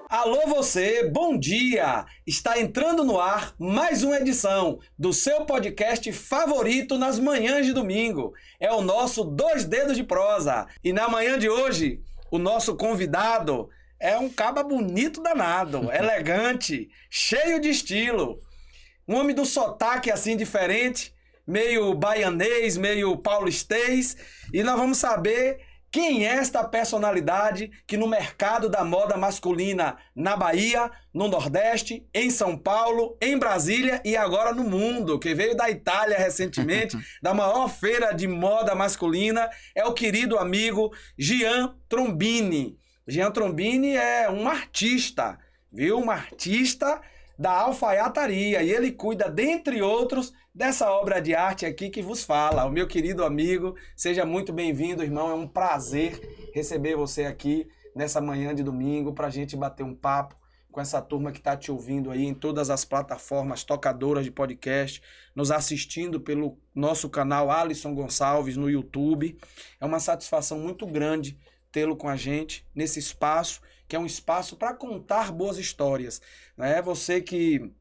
Alô você, bom dia! Está entrando no ar mais uma edição do seu podcast favorito nas manhãs de domingo. É o nosso Dois Dedos de Prosa. E na manhã de hoje, o nosso convidado é um caba bonito danado, elegante, cheio de estilo. Um homem do sotaque assim diferente, meio baianês, meio paulistês. E nós vamos saber quem é esta personalidade que no mercado da moda masculina na Bahia, no Nordeste, em São Paulo, em Brasília e agora no mundo, que veio da Itália recentemente, da maior feira de moda masculina, é o querido amigo Gian Trombini. Gian Trombini é um artista, viu? Um artista da alfaiataria e ele cuida, dentre outros, dessa obra de arte aqui que vos fala. O meu querido amigo, seja muito bem-vindo, irmão. É um prazer receber você aqui nessa manhã de domingo para a gente bater um papo com essa turma que está te ouvindo aí em todas as plataformas tocadoras de podcast, nos assistindo pelo nosso canal Alisson Gonçalves no YouTube. É uma satisfação muito grande tê-lo com a gente nesse espaço, que é um espaço para contar boas histórias, né? Você que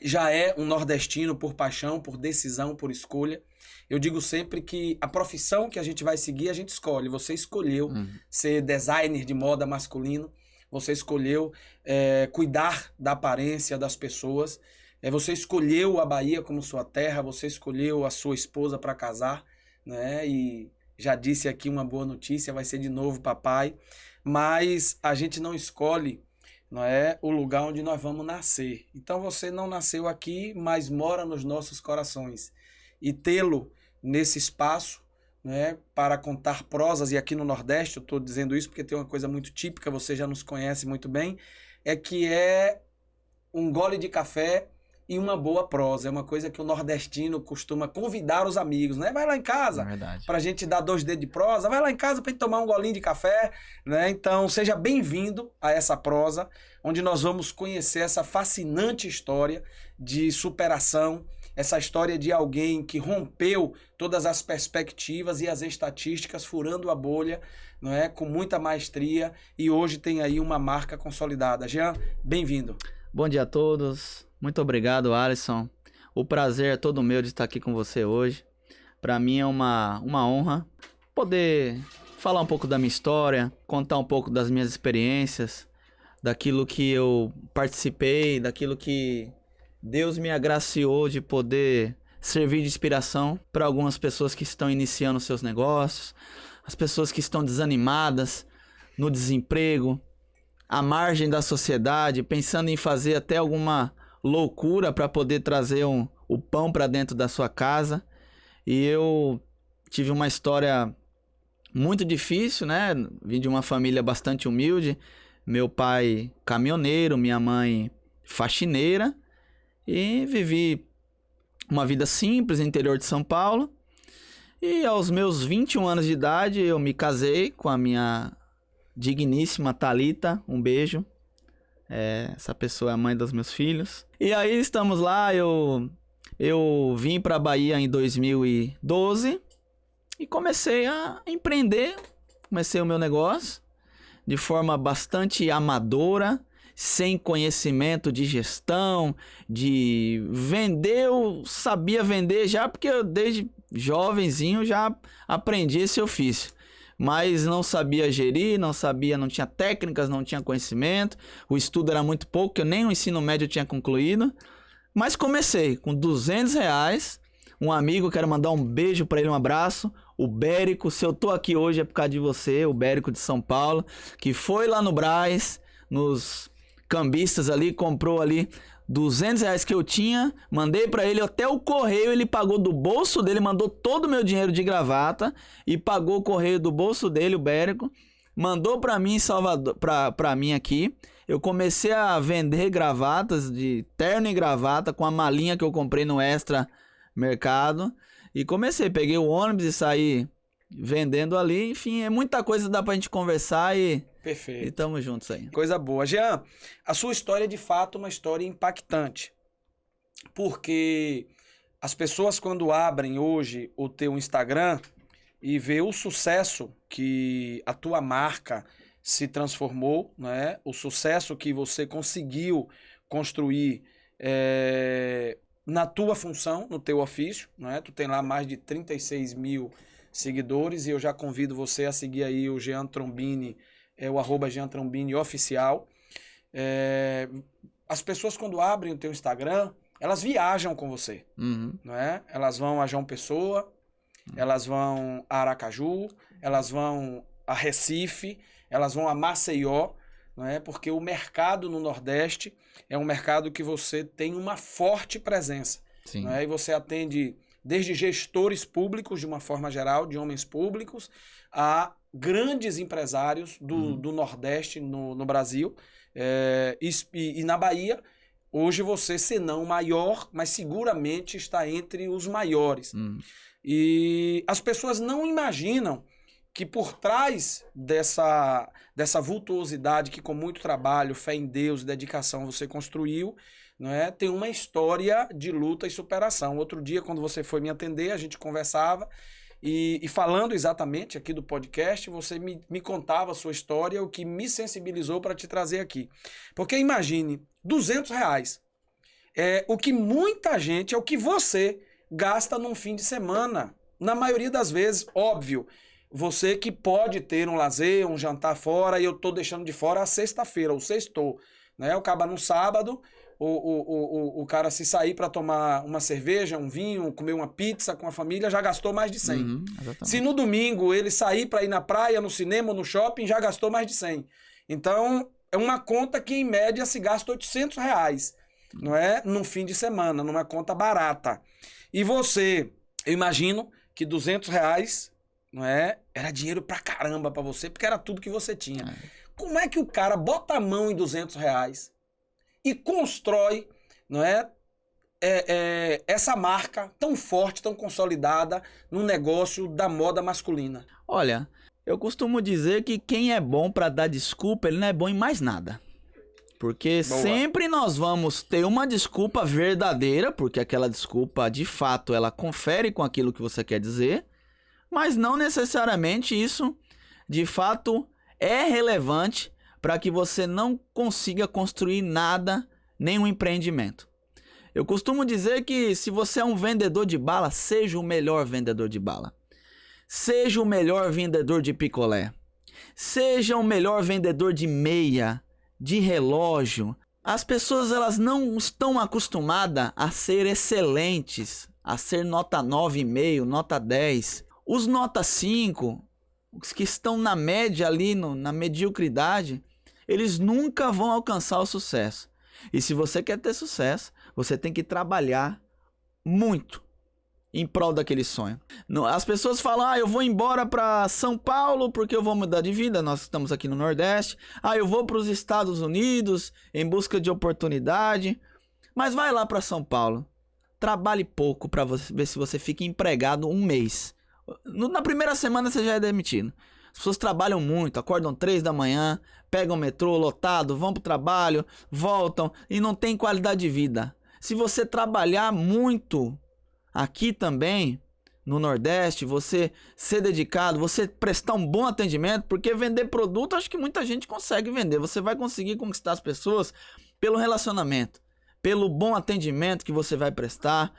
já é um nordestino por paixão, por decisão, por escolha. Eu digo sempre que a profissão que a gente vai seguir, a gente escolhe. Você escolheu ser designer de moda masculino, você escolheu cuidar da aparência das pessoas, você escolheu a Bahia como sua terra, você escolheu a sua esposa para casar, né? E já disse aqui uma boa notícia, vai ser de novo papai, mas a gente não escolhe, não é, o lugar onde nós vamos nascer. Então você não nasceu aqui, mas mora nos nossos corações. E tê-lo nesse espaço, né, para contar prosas, e aqui no Nordeste, eu estou dizendo isso porque tem uma coisa muito típica, você já nos conhece muito bem, é que é um gole de café e uma boa prosa. É uma coisa que o nordestino costuma convidar os amigos, né? Vai lá em casa pra gente dar 2 dedos de prosa, vai lá em casa pra gente tomar um golinho de café, né? Então, seja bem-vindo a essa prosa, onde nós vamos conhecer essa fascinante história de superação, essa história de alguém que rompeu todas as perspectivas e as estatísticas, furando a bolha, não é? Com muita maestria, e hoje tem aí uma marca consolidada. Jean, bem-vindo. Bom dia a todos. Muito obrigado, Alisson. O prazer é todo meu de estar aqui com você hoje. Para mim é uma honra poder falar um pouco da minha história, contar um pouco das minhas experiências, daquilo que eu participei, daquilo que Deus me agraciou de poder servir de inspiração para algumas pessoas que estão iniciando seus negócios, as pessoas que estão desanimadas, no desemprego, à margem da sociedade, pensando em fazer até alguma loucura para poder trazer o pão para dentro da sua casa. E eu tive uma história muito difícil, né? Vim de uma família bastante humilde. Meu pai caminhoneiro, minha mãe faxineira. E vivi uma vida simples no interior de São Paulo. E aos meus 21 anos de idade eu me casei com a minha digníssima Thalita. Um beijo. Essa pessoa é a mãe dos meus filhos. E aí estamos lá, eu vim para a Bahia em 2012 e comecei a empreender. Comecei o meu negócio de forma bastante amadora, sem conhecimento de gestão, de vender. Eu sabia vender já porque eu desde jovenzinho já aprendi esse ofício. Mas não sabia gerir, não tinha técnicas, não tinha conhecimento. O estudo era muito pouco, eu nem o ensino médio tinha concluído. Mas comecei com R$200. Um amigo, quero mandar um beijo para ele, um abraço. O Bérico, se eu tô aqui hoje é por causa de você, o Bérico de São Paulo, que foi lá no Brás, nos cambistas ali, comprou ali R$200 que eu tinha, mandei pra ele até o correio, ele pagou do bolso dele, mandou todo o meu dinheiro de gravata e pagou o correio do bolso dele, o Bérico, mandou pra mim em Salvador, pra mim aqui. Eu comecei a vender gravatas de terno e gravata com a malinha que eu comprei no Extra Mercado e peguei o ônibus e saí vendendo ali. Enfim, é muita coisa, dá pra gente conversar e perfeito. E tamo juntos aí. Coisa boa. Jean, a sua história é de fato uma história impactante. Porque as pessoas quando abrem hoje o teu Instagram e vê o sucesso que a tua marca se transformou, né? O sucesso que você conseguiu construir na tua função, no teu ofício, né? Tu tem lá mais de 36 mil seguidores e eu já convido você a seguir aí o Jean Trombini, o @Jean Trombini oficial. As pessoas quando abrem o teu Instagram, elas viajam com você, não é? Elas vão a João Pessoa, elas vão a Aracaju, elas vão a Recife, elas vão a Maceió, não é? Porque o mercado no Nordeste é um mercado que você tem uma forte presença. Sim. Não é? E você atende desde gestores públicos, de uma forma geral, de homens públicos, a grandes empresários do Nordeste no Brasil. E na Bahia, hoje você, se não maior, mas seguramente está entre os maiores. E as pessoas não imaginam que por trás dessa vultuosidade que com muito trabalho, fé em Deus, dedicação você construiu, não é? Tem uma história de luta e superação. Outro dia, quando você foi me atender, a gente conversava e falando exatamente aqui do podcast, você me contava a sua história, o que me sensibilizou para te trazer aqui. Porque imagine, R$200 é o que muita gente, é o que você gasta num fim de semana. Na maioria das vezes, óbvio, você que pode ter um lazer, um jantar fora, e eu tô deixando de fora a sexta-feira, o sextou, né? O cara no sábado, o cara se sair para tomar uma cerveja, um vinho, comer uma pizza com a família, já gastou mais de 100. Se no domingo ele sair para ir na praia, no cinema, no shopping, já gastou mais de 100. Então, é uma conta que em média se gasta R$800, não é? Num fim de semana, numa conta barata. E você, eu imagino que R$200, não é? Era dinheiro pra caramba pra você, porque era tudo que você tinha. Como é que o cara bota a mão em R$200 e constrói, não é? Essa marca tão forte, tão consolidada no negócio da moda masculina? Olha, eu costumo dizer que quem é bom pra dar desculpa, ele não é bom em mais nada. Porque sempre nós vamos ter uma desculpa verdadeira, porque aquela desculpa, de fato, ela confere com aquilo que você quer dizer, mas não necessariamente isso, de fato, é relevante para que você não consiga construir nada, nenhum empreendimento. Eu costumo dizer que se você é um vendedor de bala, seja o melhor vendedor de bala. Seja o melhor vendedor de picolé. Seja o melhor vendedor de meia, de relógio. As pessoas, elas não estão acostumadas a ser excelentes, a ser nota 9,5, nota 10. Os nota 5, os que estão na média ali, na mediocridade, eles nunca vão alcançar o sucesso. E se você quer ter sucesso, você tem que trabalhar muito em prol daquele sonho. As pessoas falam, eu vou embora para São Paulo porque eu vou mudar de vida, nós estamos aqui no Nordeste. Eu vou para os Estados Unidos em busca de oportunidade. Mas vai lá para São Paulo, trabalhe pouco para ver se você fica empregado um mês. Na primeira semana você já é demitido. As pessoas trabalham muito, acordam 3 da manhã, pegam o metrô lotado, vão pro trabalho, voltam e não tem qualidade de vida. Se você trabalhar muito aqui também, no Nordeste, você ser dedicado, você prestar um bom atendimento, porque vender produto, acho que muita gente consegue vender. Você vai conseguir conquistar as pessoas pelo relacionamento, pelo bom atendimento que você vai prestar,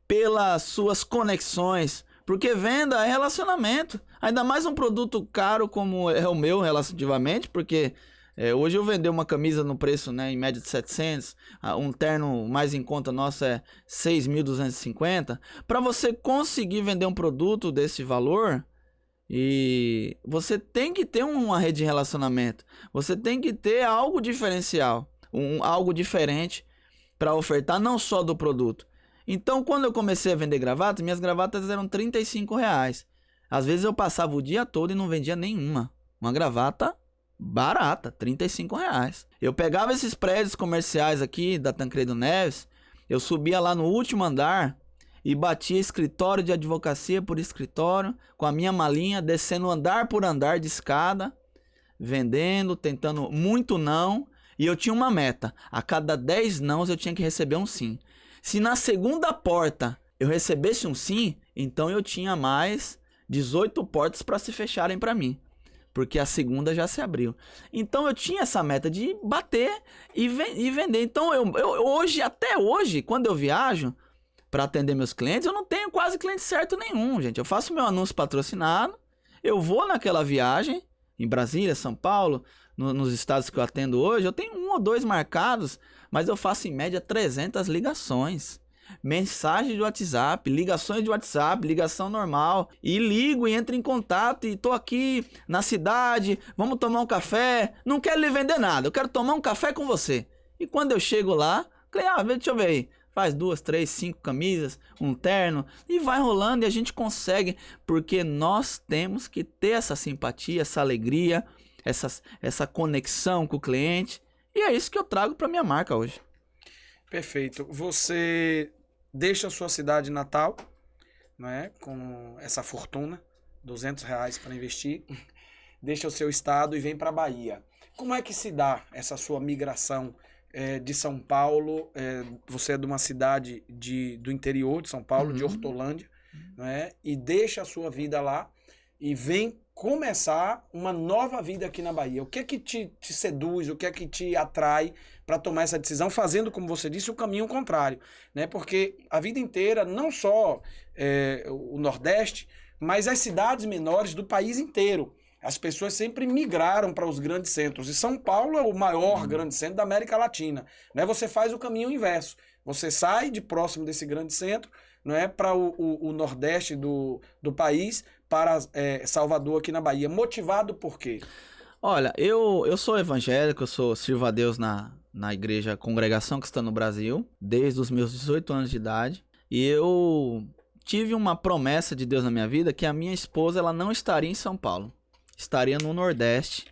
pelas suas conexões. Porque venda é relacionamento. Ainda mais um produto caro como é o meu, relativamente. Porque hoje eu vender uma camisa no preço, né, em média de 700. Um terno mais em conta nosso é 6.250. Para você conseguir vender um produto desse valor, e você tem que ter uma rede de relacionamento. Você tem que ter algo diferencial. Algo diferente para ofertar, não só do produto. Então, quando eu comecei a vender gravatas, minhas gravatas eram R$35. Às vezes eu passava o dia todo e não vendia nenhuma. Uma gravata barata, R$35. Eu pegava esses prédios comerciais aqui da Tancredo Neves, eu subia lá no último andar e batia escritório de advocacia por escritório, com a minha malinha, descendo andar por andar de escada, vendendo, tentando muito não. E eu tinha uma meta, a cada 10 nãos eu tinha que receber um sim. Se na segunda porta eu recebesse um sim, então eu tinha mais 18 portas para se fecharem para mim. porque a segunda já se abriu. Então eu tinha essa meta de bater e vender. Então eu hoje, até hoje, quando eu viajo para atender meus clientes, eu não tenho quase cliente certo nenhum, gente. Eu faço meu anúncio patrocinado, eu vou naquela viagem, em Brasília, São Paulo, nos estados que eu atendo hoje, eu tenho 1 ou 2 marcados, mas eu faço em média 300 ligações. Mensagem de WhatsApp, ligações de WhatsApp, ligação normal, e ligo e entro em contato e tô aqui na cidade, vamos tomar um café, não quero lhe vender nada, eu quero tomar um café com você. E quando eu chego lá, deixa eu ver aí, faz 2, 3, 5 camisas, um terno, e vai rolando e a gente consegue, porque nós temos que ter essa simpatia, essa alegria, essa conexão com o cliente, e é isso que eu trago para minha marca hoje. Perfeito. Você deixa a sua cidade natal, né, com essa fortuna, R$ 200 para investir, deixa o seu estado e vem para a Bahia. Como é que se dá essa sua migração de São Paulo? Você é de uma cidade do interior de São Paulo, de Hortolândia, né, e deixa a sua vida lá e vem começar uma nova vida aqui na Bahia. O que é que te seduz, o que é que te atrai para tomar essa decisão, fazendo, como você disse, o caminho contrário, né? Porque a vida inteira, não só o Nordeste, mas as cidades menores do país inteiro, as pessoas sempre migraram para os grandes centros. E São Paulo é o maior grande centro da América Latina, né? Você faz o caminho inverso. Você sai de próximo desse grande centro, né, para o Nordeste do país, para Salvador, aqui na Bahia. Motivado por quê? Olha, eu sou evangélico, eu sirvo a Deus na igreja Congregação Cristã no Brasil, desde os meus 18 anos de idade. E eu tive uma promessa de Deus na minha vida, que a minha esposa ela não estaria em São Paulo, estaria no Nordeste.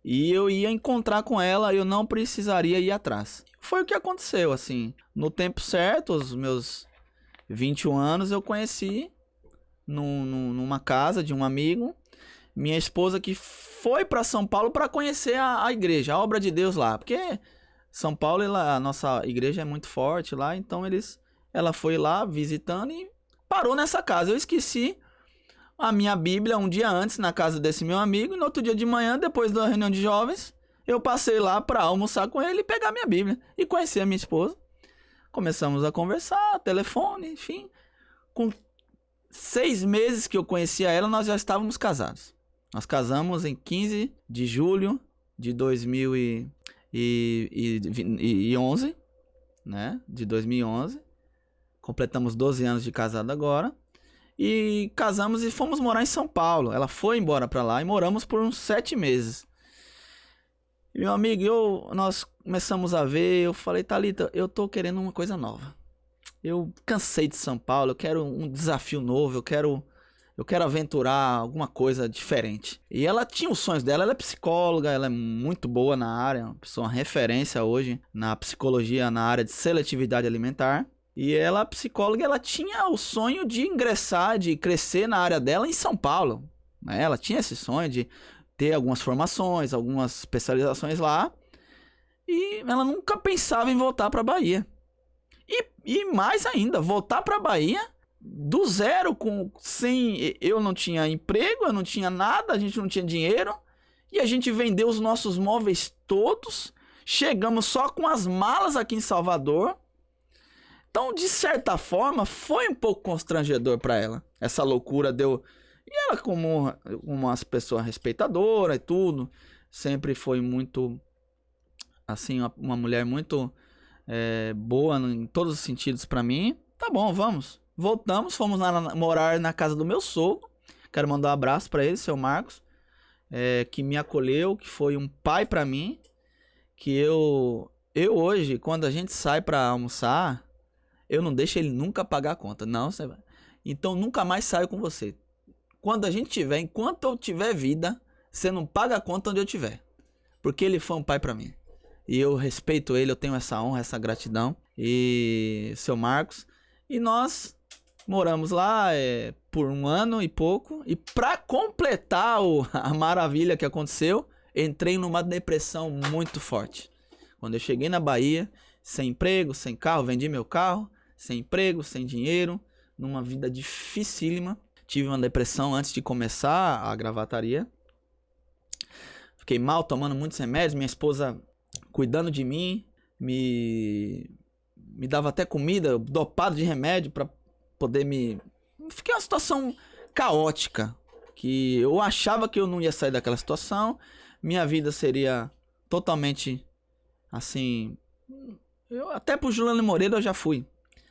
E eu ia encontrar com ela, eu não precisaria ir atrás. Foi o que aconteceu, assim. No tempo certo, os meus 21 anos, eu conheci numa casa de um amigo, minha esposa que foi para São Paulo para conhecer a igreja, a obra de Deus lá. Porque São Paulo, a nossa igreja é muito forte lá, então ela foi lá visitando e parou nessa casa. Eu esqueci a minha Bíblia um dia antes na casa desse meu amigo, e no outro dia de manhã, depois da reunião de jovens, eu passei lá para almoçar com ele e pegar minha Bíblia e conhecer a minha esposa. Começamos a conversar, telefone, enfim. Com 6 meses que eu conhecia ela, nós já estávamos casados. Nós casamos em 15 de julho de 2011, né? De 2011. Completamos 12 anos de casado agora. E casamos e fomos morar em São Paulo. Ela foi embora para lá e moramos por uns 7 meses. E meu amigo, nós começamos a ver, eu falei, Thalita, eu tô querendo uma coisa nova. Eu cansei de São Paulo, eu quero um desafio novo, eu quero aventurar alguma coisa diferente. E ela tinha os sonhos dela, ela é psicóloga, ela é muito boa na área, uma pessoa, uma referência hoje na psicologia, na área de seletividade alimentar. E ela, psicóloga, ela tinha o sonho de ingressar, de crescer na área dela em São Paulo. Ela tinha esse sonho de ter algumas formações, algumas especializações lá. E ela nunca pensava em voltar para a Bahia. E mais ainda, voltar para a Bahia do zero, eu não tinha emprego, eu não tinha nada, a gente não tinha dinheiro. E a gente vendeu os nossos móveis todos. Chegamos só com as malas aqui em Salvador. Então, de certa forma, foi um pouco constrangedor para ela. Essa loucura deu... E ela, como uma pessoa respeitadora e tudo, sempre foi muito... Assim, uma mulher muito boa em todos os sentidos para mim. Tá bom, vamos. Voltamos, fomos morar na casa do meu sogro. Quero mandar um abraço para ele, seu Marcos, que me acolheu, que foi um pai para mim. Que eu hoje, quando a gente sai para almoçar... Eu não deixo ele nunca pagar a conta. Não, você vai. Então nunca mais saio com você. Quando a gente tiver, enquanto eu tiver vida, você não paga a conta onde eu tiver. Porque ele foi um pai pra mim. E eu respeito ele, eu tenho essa honra, essa gratidão. E seu Marcos. E nós moramos lá por 1 ano e pouco. E pra completar a maravilha que aconteceu, entrei numa depressão muito forte. Quando eu cheguei na Bahia, sem emprego, sem carro, vendi meu carro. Sem emprego, sem dinheiro, numa vida dificílima. Tive uma depressão antes de começar a gravataria. fiquei mal, tomando muitos remédios, minha esposa cuidando de mim, me dava até comida, dopado de remédio pra poder me... Fiquei uma situação caótica, que eu achava que eu não ia sair daquela situação, minha vida seria totalmente assim... até pro Juliano Moreira eu já fui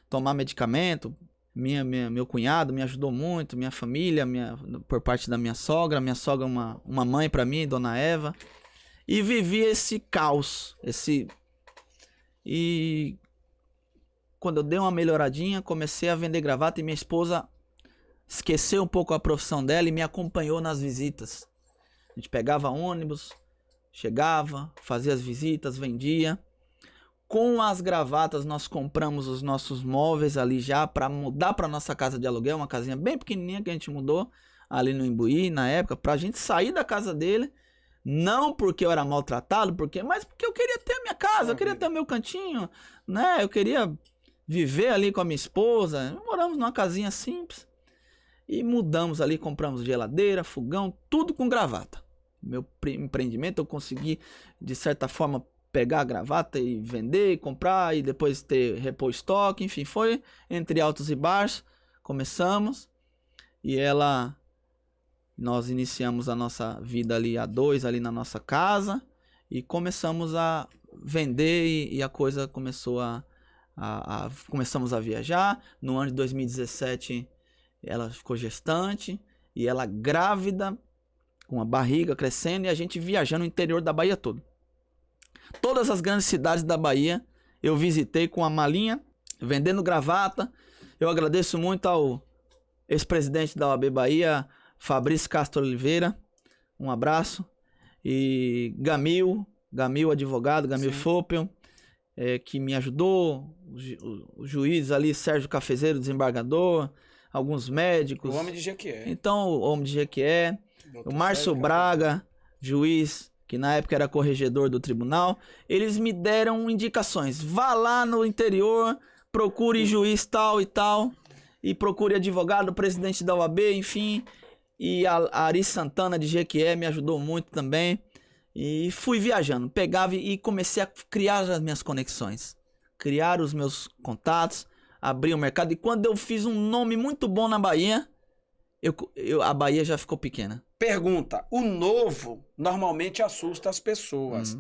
tomar medicamento. Meu cunhado me ajudou muito, minha família, por parte da minha sogra uma mãe pra mim, Dona Eva, e vivi esse caos, e quando eu dei uma melhoradinha, comecei a vender gravata e minha esposa esqueceu um pouco a profissão dela e me acompanhou nas visitas. A gente pegava ônibus, chegava, fazia as visitas, vendia. Com as gravatas nós compramos os nossos móveis ali já para mudar para nossa casa de aluguel, uma casinha bem pequenininha que a gente mudou ali no Imbuí na época, pra gente sair da casa dele, não porque eu era maltratado, mas porque eu queria ter a minha casa, eu queria ter o meu cantinho, né? Eu queria viver ali com a minha esposa. Moramos numa casinha simples e mudamos ali, compramos geladeira, fogão, tudo com gravata. Meu empreendimento eu consegui de certa forma pegar a gravata e vender, e comprar e depois repor estoque, enfim, foi entre altos e baixos, começamos e nós iniciamos a nossa vida ali a dois, ali na nossa casa e começamos a vender e a coisa começou começamos a viajar. No ano de 2017 ela ficou gestante e ela grávida, com a barriga crescendo e a gente viajando o interior da Bahia todo. Todas as grandes cidades da Bahia eu visitei com a malinha, vendendo gravata. Eu agradeço muito ao ex-presidente da OAB Bahia, Fabrício Castro Oliveira. Um abraço. E Gamil advogado, Gamil Fopel, que me ajudou. O juiz ali, Sérgio Cafezeiro, desembargador. Alguns médicos. O homem de Jequié. Então, o homem de Jequié. O Márcio Braga, juiz, que na época era corregedor do tribunal, eles me deram indicações. Vá lá no interior, procure juiz tal e tal, e procure advogado, presidente da OAB, enfim. E a Ari Santana de Jequié me ajudou muito também. E fui viajando, pegava e comecei a criar as minhas conexões, criar os meus contatos, abrir o mercado. E quando eu fiz um nome muito bom na Bahia, a Bahia já ficou pequena. Pergunta: o novo normalmente assusta as pessoas.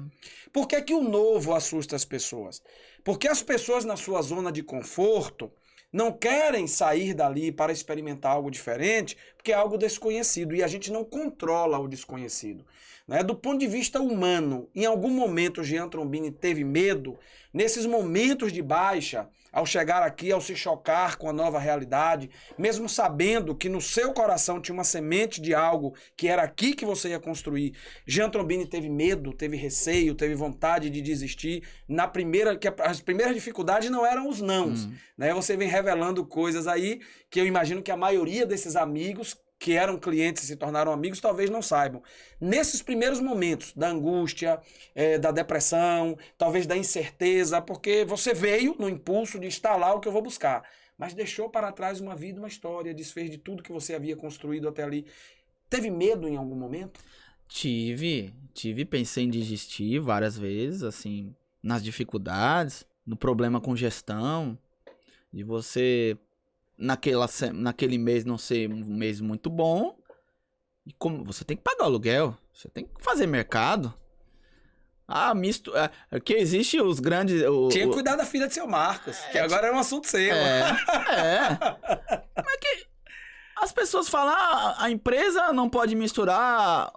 Por que o novo assusta as pessoas? Porque as pessoas na sua zona de conforto não querem sair dali para experimentar algo diferente, porque é algo desconhecido e a gente não controla o desconhecido, né? Do ponto de vista humano, em algum momento o Jean Trombini teve medo, nesses momentos de baixa, ao chegar aqui, ao se chocar com a nova realidade, mesmo sabendo que no seu coração tinha uma semente de algo que era aqui que você ia construir. Jean Trombini teve medo, teve receio, teve vontade de desistir. Que as primeiras dificuldades não eram os nãos, né? Você vem revelando coisas aí que eu imagino que a maioria desses amigos que eram clientes e se tornaram amigos, talvez não saibam. Nesses primeiros momentos da angústia, da depressão, talvez da incerteza, porque você veio no impulso de estar lá o que eu vou buscar, mas deixou para trás uma vida, uma história, desfez de tudo que você havia construído até ali. Teve medo em algum momento? Tive, pensei em desistir várias vezes, assim, nas dificuldades, no problema com gestão, de você... naquele mês não ser um mês muito bom, e como você tem que pagar o aluguel, você tem que fazer mercado. Que existe os grandes... Tinha que cuidar da filha de seu Marcos, que agora é um assunto seu. Como é que as pessoas falam, a empresa não pode misturar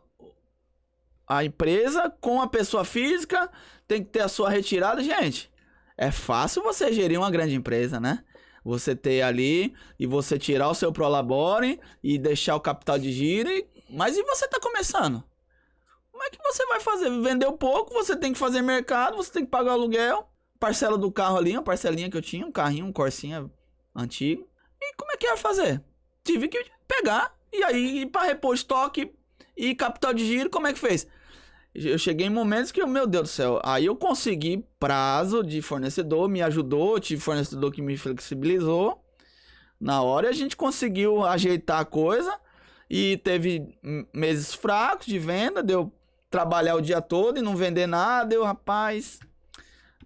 a empresa com a pessoa física, tem que ter a sua retirada. Gente, é fácil você gerir uma grande empresa, né? Você ter ali e você tirar o seu prolabore e deixar o capital de giro. Mas e você tá começando? Como é que você vai fazer? Vendeu pouco, você tem que fazer mercado, você tem que pagar aluguel. Parcela do carro ali, uma parcelinha que eu tinha, um carrinho, um Corsinha antigo. E como é que ia fazer? Tive que pegar e aí para repor estoque e capital de giro, como é que fez? Eu cheguei em momentos que, meu Deus do céu, aí eu consegui prazo de fornecedor, me ajudou, tive fornecedor que me flexibilizou. Na hora a gente conseguiu ajeitar a coisa e teve meses fracos de venda, deu trabalhar o dia todo e não vender nada. Rapaz,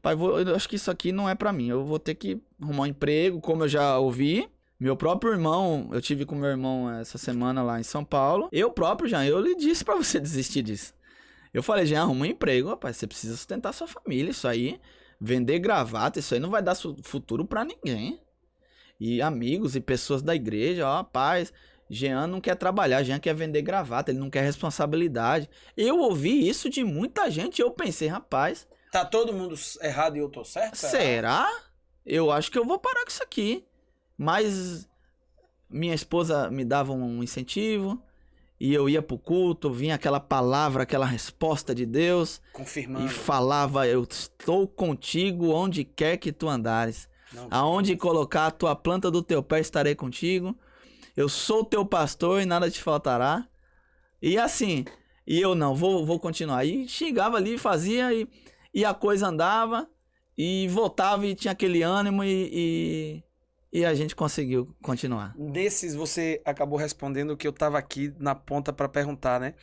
eu acho que isso aqui não é pra mim. Eu vou ter que arrumar um emprego, como eu já ouvi. Meu próprio irmão, eu tive com meu irmão essa semana lá em São Paulo. Eu próprio, Jean, eu lhe disse pra você desistir disso. Eu falei, Jean, arruma um emprego, rapaz. Você precisa sustentar sua família. Isso aí, vender gravata, isso aí não vai dar futuro pra ninguém. E amigos e pessoas da igreja, ó, rapaz, Jean não quer trabalhar, Jean quer vender gravata, ele não quer responsabilidade. Eu ouvi isso de muita gente e eu pensei, rapaz... Tá todo mundo errado e eu tô certo? Será? Eu acho que eu vou parar com isso aqui. Mas minha esposa me dava um incentivo e eu ia pro culto, vinha aquela palavra, aquela resposta de Deus. Confirmando. E falava, eu estou contigo onde quer que tu andares. Não, aonde colocar a tua planta do teu pé, estarei contigo. Eu sou teu pastor e nada te faltará. E assim, e eu não, vou continuar. E chegava ali, fazia e a coisa andava e voltava e tinha aquele ânimo e a gente conseguiu continuar. Desses você acabou respondendo o que eu estava aqui na ponta para perguntar, né?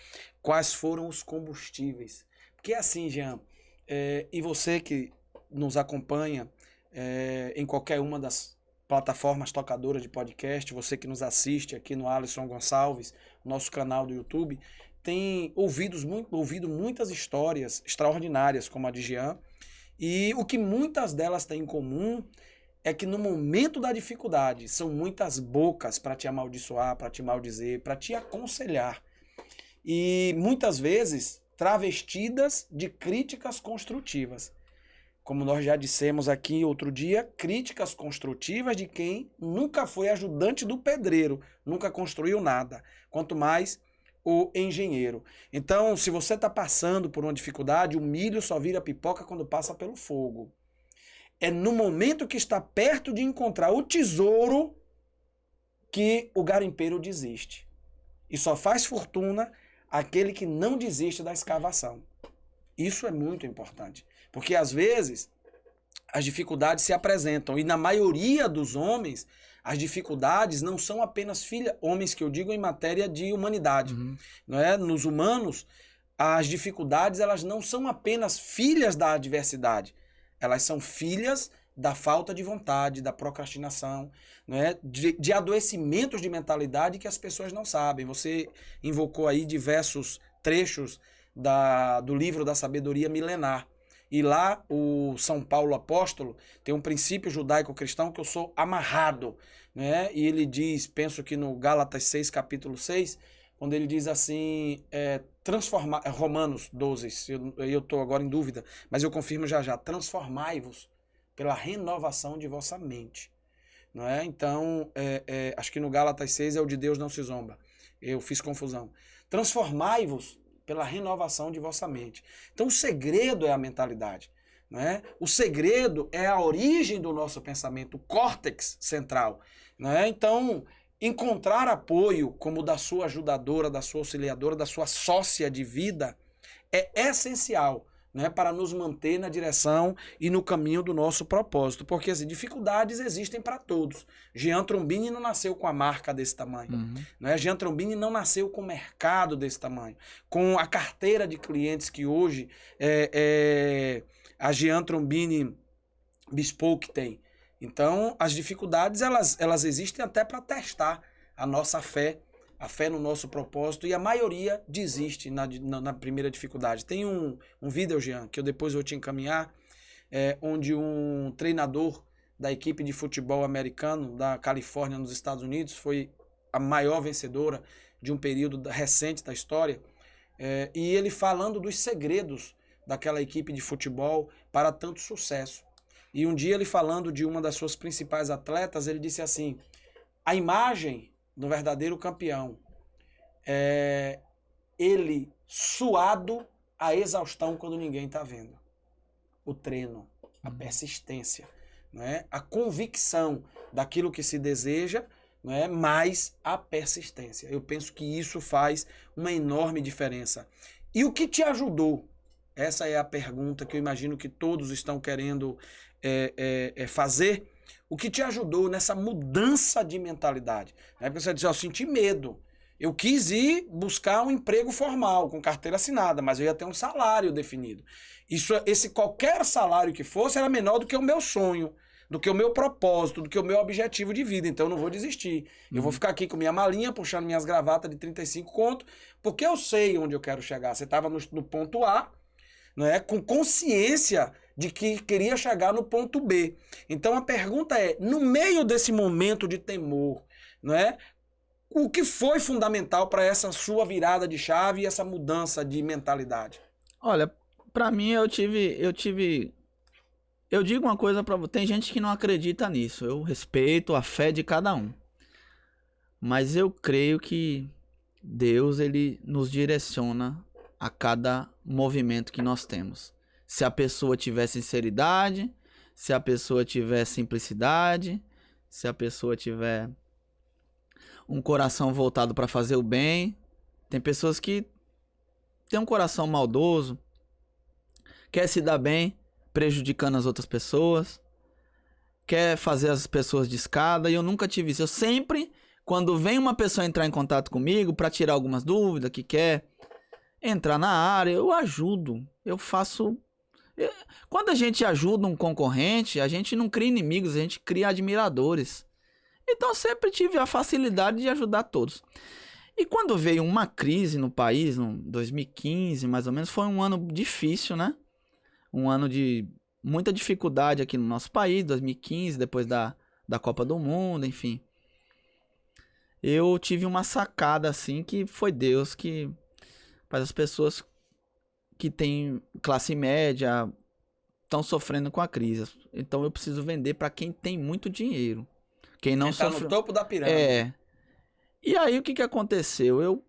Quais foram os combustíveis? Porque assim, Jean, e você que nos acompanha em qualquer uma das plataformas tocadoras de podcast, você que nos assiste aqui no Alisson Gonçalves, nosso canal do YouTube, tem ouvido muitas histórias extraordinárias como a de Jean, e o que muitas delas têm em comum é que no momento da dificuldade são muitas bocas para te amaldiçoar, para te maldizer, para te aconselhar, e muitas vezes travestidas de críticas construtivas. Como nós já dissemos aqui outro dia, críticas construtivas de quem nunca foi ajudante do pedreiro, nunca construiu nada, quanto mais o engenheiro. Então, se você está passando por uma dificuldade, o milho só vira pipoca quando passa pelo fogo. É no momento que está perto de encontrar o tesouro que o garimpeiro desiste. E só faz fortuna aquele que não desiste da escavação. Isso é muito importante. Porque, às vezes, as dificuldades se apresentam. E, na maioria dos homens, as dificuldades não são apenas homens que eu digo em matéria de humanidade. Não é? Nos humanos, as dificuldades elas não são apenas filhas da adversidade. Elas são filhas da falta de vontade, da procrastinação, não é? De adoecimentos de mentalidade que as pessoas não sabem. Você invocou aí diversos trechos do livro da sabedoria milenar. E lá o São Paulo apóstolo tem um princípio judaico-cristão que eu sou amarrado, né? E ele diz, penso que no Gálatas 6, capítulo 6, quando ele diz assim, Romanos 12, eu estou agora em dúvida, mas eu confirmo já, transformai-vos pela renovação de vossa mente. Não é? Então, acho que no Gálatas 6 é o de Deus não se zomba. Eu fiz confusão. Transformai-vos pela renovação de vossa mente. Então o segredo é a mentalidade, né? O segredo é a origem do nosso pensamento, o córtex central, né? Então encontrar apoio como da sua ajudadora, da sua auxiliadora, da sua sócia de vida é essencial, né, para nos manter na direção e no caminho do nosso propósito, porque as dificuldades existem para todos. Jean Trombini não nasceu com a marca desse tamanho, né? Jean Trombini não nasceu com o mercado desse tamanho, com a carteira de clientes que hoje a Jean Trombini Bespoke tem. Então, as dificuldades elas existem até para testar a nossa fé, a fé no nosso propósito, e a maioria desiste na primeira dificuldade. Tem um vídeo, Jean, que eu depois vou te encaminhar, onde um treinador da equipe de futebol americano da Califórnia, nos Estados Unidos, foi a maior vencedora de um período recente da história, e ele falando dos segredos daquela equipe de futebol para tanto sucesso. E um dia ele falando de uma das suas principais atletas, ele disse assim, a imagem do verdadeiro campeão é ele suado à exaustão quando ninguém está vendo. O treino, a persistência, não é? A convicção daquilo que se deseja, não é? Mais a persistência. Eu penso que isso faz uma enorme diferença. E o que te ajudou? Essa é a pergunta que eu imagino que todos estão querendo fazer. O que te ajudou nessa mudança de mentalidade? Porque você diz, eu senti medo. Eu quis ir buscar um emprego formal, com carteira assinada, mas eu ia ter um salário definido. Esse qualquer salário que fosse era menor do que o meu sonho, do que o meu propósito, do que o meu objetivo de vida. Então eu não vou desistir. Eu vou ficar aqui com minha malinha, puxando minhas gravatas de 35 conto, porque eu sei onde eu quero chegar. Você estava no ponto A, né, com consciência de que queria chegar no ponto B. Então a pergunta é, no meio desse momento de temor, não é? O que foi fundamental para essa sua virada de chave e essa mudança de mentalidade? Olha, pra mim eu digo uma coisa pra você, tem gente que não acredita nisso. Eu respeito a fé de cada um. Mas eu creio que Deus, ele nos direciona a cada movimento que nós temos. Se a pessoa tiver sinceridade, se a pessoa tiver simplicidade, se a pessoa tiver um coração voltado para fazer o bem. Tem pessoas que têm um coração maldoso, quer se dar bem, prejudicando as outras pessoas, quer fazer as pessoas de escada, e eu nunca tive isso. Eu sempre, quando vem uma pessoa entrar em contato comigo para tirar algumas dúvidas, que quer entrar na área, eu ajudo, eu faço... Quando a gente ajuda um concorrente, a gente não cria inimigos, a gente cria admiradores. Então eu sempre tive a facilidade de ajudar todos. E quando veio uma crise no país, em 2015 mais ou menos, foi um ano difícil, né? Um ano de muita dificuldade aqui no nosso país, 2015, depois da Copa do Mundo, enfim. Eu tive uma sacada assim que foi Deus que faz as pessoas que têm classe média estão sofrendo com a crise. Então eu preciso vender para quem tem muito dinheiro. Quem não tá sofre... no topo da pirâmide. É. E aí o que aconteceu? Eu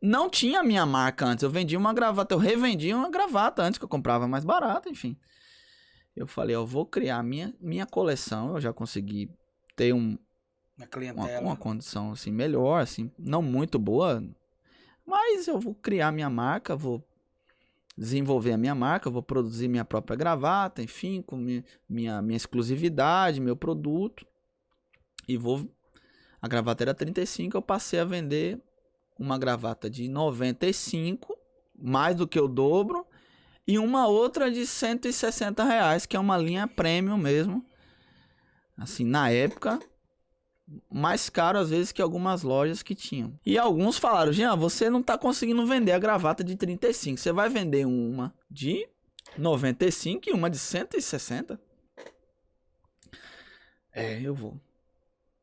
não tinha a minha marca antes. Eu vendia uma gravata, eu revendia uma gravata antes, que eu comprava mais barato, enfim. Eu falei, eu vou criar minha coleção. Eu já consegui ter uma condição assim melhor, assim, não muito boa, mas eu vou criar minha marca, vou desenvolver a minha marca, vou produzir minha própria gravata, enfim, com minha exclusividade, meu produto. E a gravata era 35, eu passei a vender uma gravata de 95, mais do que o dobro, e uma outra de R$160, que é uma linha premium mesmo. Assim, na época, mais caro às vezes que algumas lojas que tinham. E alguns falaram, Jean, você não tá conseguindo vender a gravata de 35, você vai vender uma de 95 e uma de 160? Eu vou.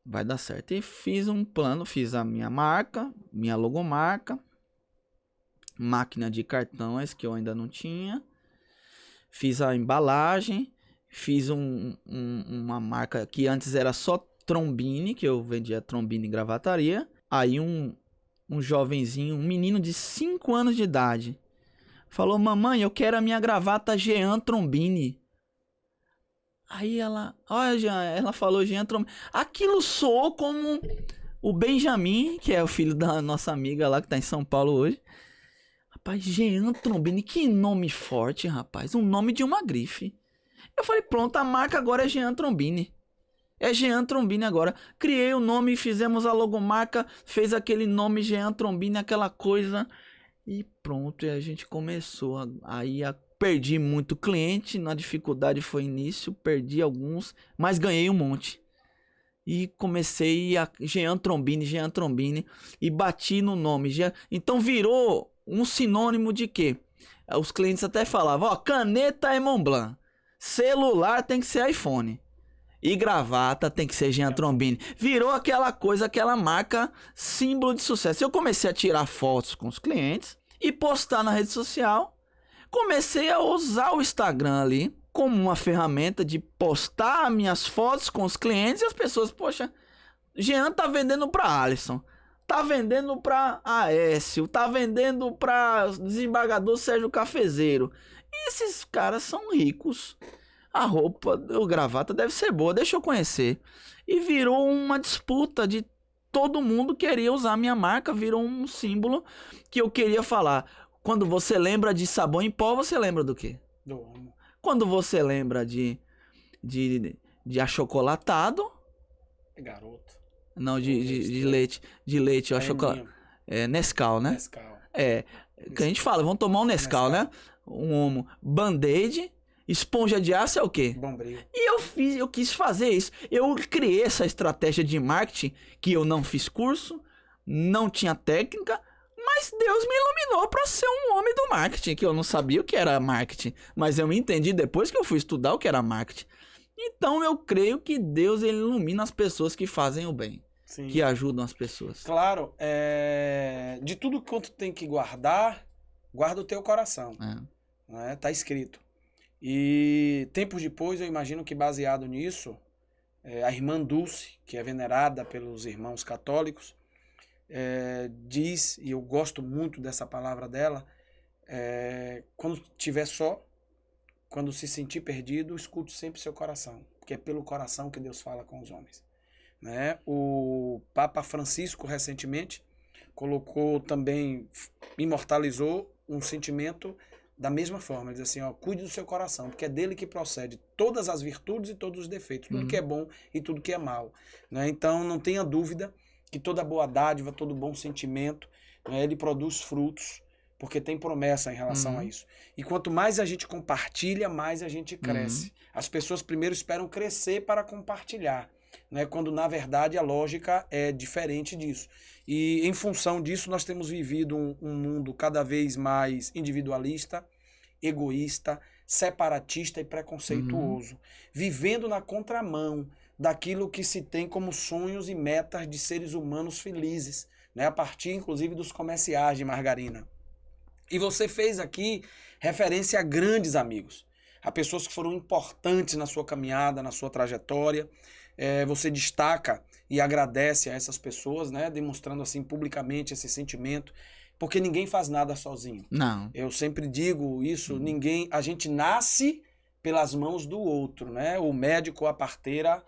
Vai dar certo. E fiz um plano, fiz a minha marca, minha logomarca, máquina de cartões que eu ainda não tinha, fiz a embalagem, fiz uma marca que antes era só Trombini, que eu vendia Trombini em gravataria. Aí um jovenzinho, um menino de 5 anos de idade, falou, mamãe, eu quero a minha gravata Jean Trombini. Aí ela falou Jean Trombini. Aquilo soou como o Benjamin, que é o filho da nossa amiga lá, que tá em São Paulo hoje. Rapaz, Jean Trombini, que nome forte, rapaz. Um nome de uma grife. Eu falei, pronto, a marca agora é Jean Trombini. É Jean Trombini agora. Criei o nome, fizemos a logomarca, fez aquele nome Jean Trombini, aquela coisa. E pronto, e a gente começou. Perdi muito cliente, na dificuldade foi início, perdi alguns, mas ganhei um monte. E comecei a Jean Trombini, e bati no nome. Então virou um sinônimo de quê? Os clientes até falavam, caneta é Montblanc, celular tem que ser iPhone, e gravata tem que ser Jean Trombini. Virou aquela coisa, aquela marca, símbolo de sucesso. Eu comecei a tirar fotos com os clientes e postar na rede social. Comecei a usar o Instagram ali como uma ferramenta de postar minhas fotos com os clientes e as pessoas, poxa, Jean tá vendendo para Alisson, tá vendendo para Aécio, tá vendendo para desembargador Sérgio Cafezeiro. E esses caras são ricos. A roupa, a gravata deve ser boa, deixa eu conhecer. E virou uma disputa de todo mundo queria usar minha marca, virou um símbolo que eu queria falar. Quando você lembra de sabão em pó, você lembra do quê? Do Omo. Quando você lembra de achocolatado... Garoto. Não, de leite. De leite. Nescau, né? Nescau. Que a gente fala, vamos tomar um Nescau, né? Um Band-Aid, esponja de aço é o quê? Bombril. E eu quis fazer isso. Eu criei essa estratégia de marketing que eu não fiz curso, não tinha técnica, mas Deus me iluminou para ser um homem do marketing, que eu não sabia o que era marketing, mas eu me entendi depois que eu fui estudar o que era marketing. Então eu creio que Deus ele ilumina as pessoas que fazem o bem, Sim. que ajudam as pessoas. Claro, de tudo quanto tem que guarda o teu coração. Né? Tá escrito. E tempos depois, eu imagino que baseado nisso, a irmã Dulce, que é venerada pelos irmãos católicos, diz, e eu gosto muito dessa palavra dela, quando estiver só, quando se sentir perdido, escute sempre seu coração, porque é pelo coração que Deus fala com os homens. Né? O Papa Francisco, recentemente, colocou também, imortalizou um sentimento da mesma forma, ele diz assim, cuide do seu coração, porque é dele que procede todas as virtudes e todos os defeitos, tudo que é bom e tudo que é mal. Né? Então, não tenha dúvida que toda boa dádiva, todo bom sentimento, né, ele produz frutos, porque tem promessa em relação a isso. E quanto mais a gente compartilha, mais a gente cresce. As pessoas primeiro esperam crescer para compartilhar, né, quando na verdade a lógica é diferente disso. E em função disso nós temos vivido um mundo cada vez mais individualista, egoísta, separatista e preconceituoso, vivendo na contramão daquilo que se tem como sonhos e metas de seres humanos felizes, né, a partir inclusive dos comerciais de margarina. E você fez aqui referência a grandes amigos, a pessoas que foram importantes na sua caminhada, na sua trajetória. Você destaca e agradece a essas pessoas, né, demonstrando assim publicamente esse sentimento, porque ninguém faz nada sozinho. Não. Eu sempre digo isso, a gente nasce pelas mãos do outro, né? O médico, a parteira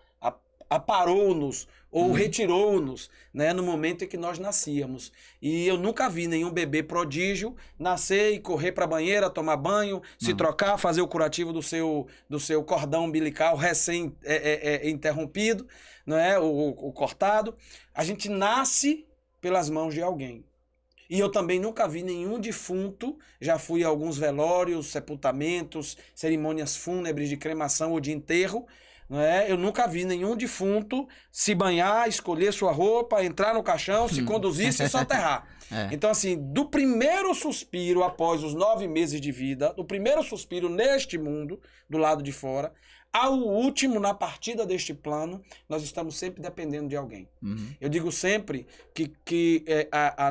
aparou-nos ou retirou-nos, né, no momento em que nós nascíamos. E eu nunca vi nenhum bebê prodígio nascer e correr para a banheira, tomar banho, se trocar, fazer o curativo do seu cordão umbilical recém-interrompido, né, o cortado. A gente nasce pelas mãos de alguém. E eu também nunca vi nenhum defunto, já fui a alguns velórios, sepultamentos, cerimônias fúnebres de cremação ou de enterro, eu nunca vi nenhum defunto se banhar, escolher sua roupa, entrar no caixão, se conduzir, se soterrar. Então, assim, do primeiro suspiro após os 9 meses de vida, do primeiro suspiro neste mundo, do lado de fora, ao último na partida deste plano, nós estamos sempre dependendo de alguém. Eu digo sempre que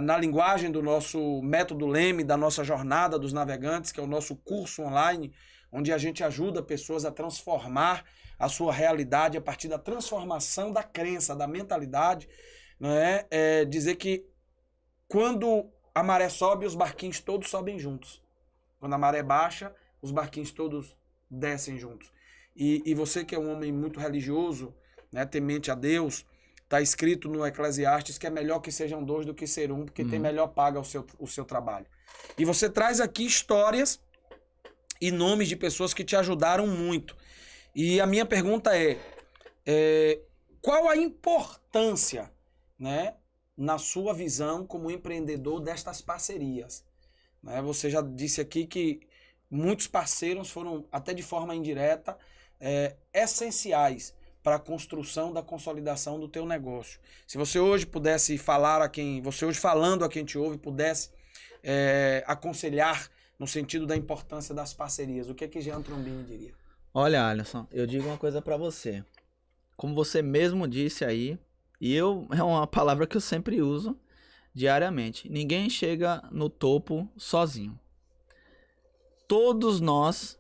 na linguagem do nosso método Leme, da nossa jornada dos navegantes, que é o nosso curso online, onde a gente ajuda pessoas a transformar a sua realidade a partir da transformação da crença, da mentalidade, dizer que quando a maré sobe, os barquinhos todos sobem juntos. Quando a maré baixa, os barquinhos todos descem juntos. E você que é um homem muito religioso, né, temente a Deus, está escrito no Eclesiastes que é melhor que sejam 2 do que ser um, porque tem melhor paga o seu trabalho. E você traz aqui histórias e nomes de pessoas que te ajudaram muito. E a minha pergunta qual a importância, né, na sua visão como empreendedor destas parcerias? Né? Você já disse aqui que muitos parceiros foram, até de forma indireta, essenciais para a construção da consolidação do teu negócio. Se você hoje pudesse falar falando a quem te ouve, pudesse aconselhar no sentido da importância das parcerias, o que é que Jean Trombini diria? Olha, Alisson, eu digo uma coisa pra você. Como você mesmo disse aí, e é uma palavra que eu sempre uso diariamente. Ninguém chega no topo sozinho. Todos nós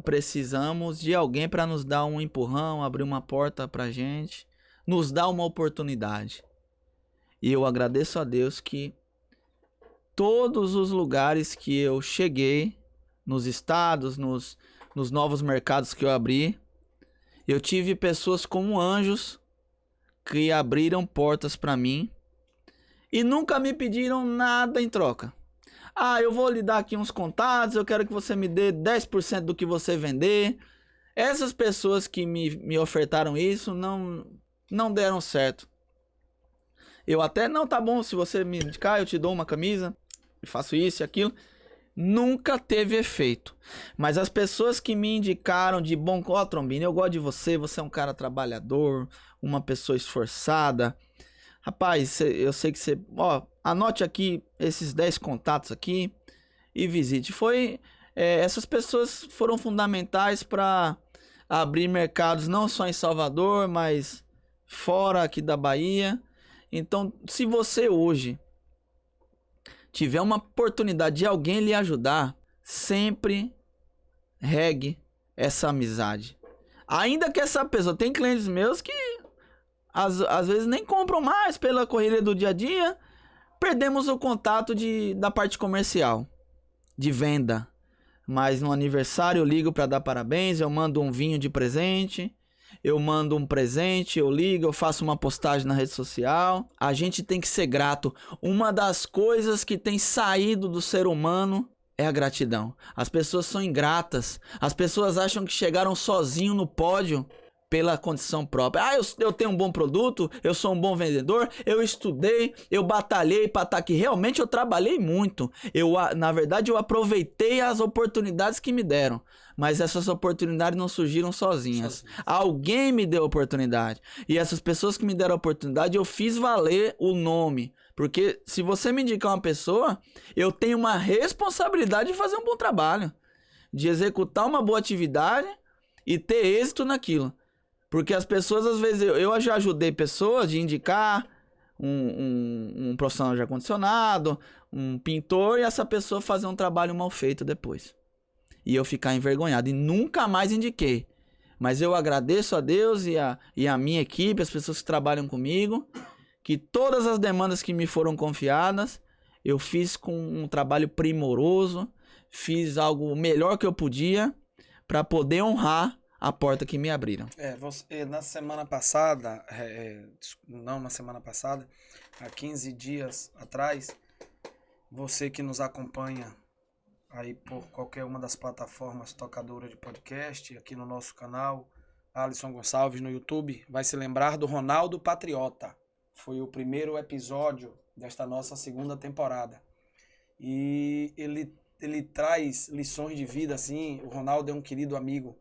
precisamos de alguém para nos dar um empurrão, abrir uma porta pra gente, nos dar uma oportunidade. E eu agradeço a Deus que todos os lugares que eu cheguei, nos estados, nos novos mercados que eu abri, eu tive pessoas como anjos que abriram portas para mim e nunca me pediram nada em troca. Eu vou lhe dar aqui uns contatos, eu quero que você me dê 10% do que você vender. Essas pessoas que me ofertaram isso não deram certo. Eu até, não, tá bom, se você me indicar, eu te dou uma camisa, faço isso e aquilo. Nunca teve efeito. Mas as pessoas que me indicaram de bom, ó, Trombini, eu gosto de você, você é um cara trabalhador, uma pessoa esforçada. Rapaz, eu sei que você, ó, anote aqui esses 10 contatos aqui e visite. Essas pessoas foram fundamentais para abrir mercados não só em Salvador, mas fora aqui da Bahia. Então, se você hoje tiver uma oportunidade de alguém lhe ajudar, sempre regue essa amizade. Ainda que essa pessoa... Tem clientes meus que às vezes nem compram mais pela correria do dia a dia. Perdemos o contato da parte comercial, de venda. Mas no aniversário eu ligo para dar parabéns, eu mando um vinho de presente, eu mando um presente, eu ligo, eu faço uma postagem na rede social. A gente tem que ser grato. Uma das coisas que tem saído do ser humano é a gratidão. As pessoas são ingratas. As pessoas acham que chegaram sozinho no pódio pela condição própria. Eu tenho um bom produto, eu sou um bom vendedor, eu estudei, eu batalhei para estar aqui. Realmente eu trabalhei muito. Na verdade, eu aproveitei as oportunidades que me deram. Mas essas oportunidades não surgiram sozinhas. Alguém me deu oportunidade. E essas pessoas que me deram a oportunidade, eu fiz valer o nome. Porque se você me indicar uma pessoa, eu tenho uma responsabilidade de fazer um bom trabalho. De executar uma boa atividade e ter êxito naquilo. Porque as pessoas, às vezes, eu já ajudei pessoas de indicar um profissional de ar-condicionado, um pintor, e essa pessoa fazer um trabalho mal feito depois. E eu ficar envergonhado. E nunca mais indiquei. Mas eu agradeço a Deus e a minha equipe, as pessoas que trabalham comigo, que todas as demandas que me foram confiadas, eu fiz com um trabalho primoroso, fiz algo melhor que eu podia para poder honrar a porta que me abriram. Na semana passada, não na semana passada, há 15 dias atrás, você que nos acompanha aí por qualquer uma das plataformas tocadoras de podcast, aqui no nosso canal, Alisson Gonçalves no YouTube, vai se lembrar do Ronaldo Patriota. Foi o primeiro episódio desta nossa segunda temporada. E ele traz lições de vida, assim. O Ronaldo é um querido amigo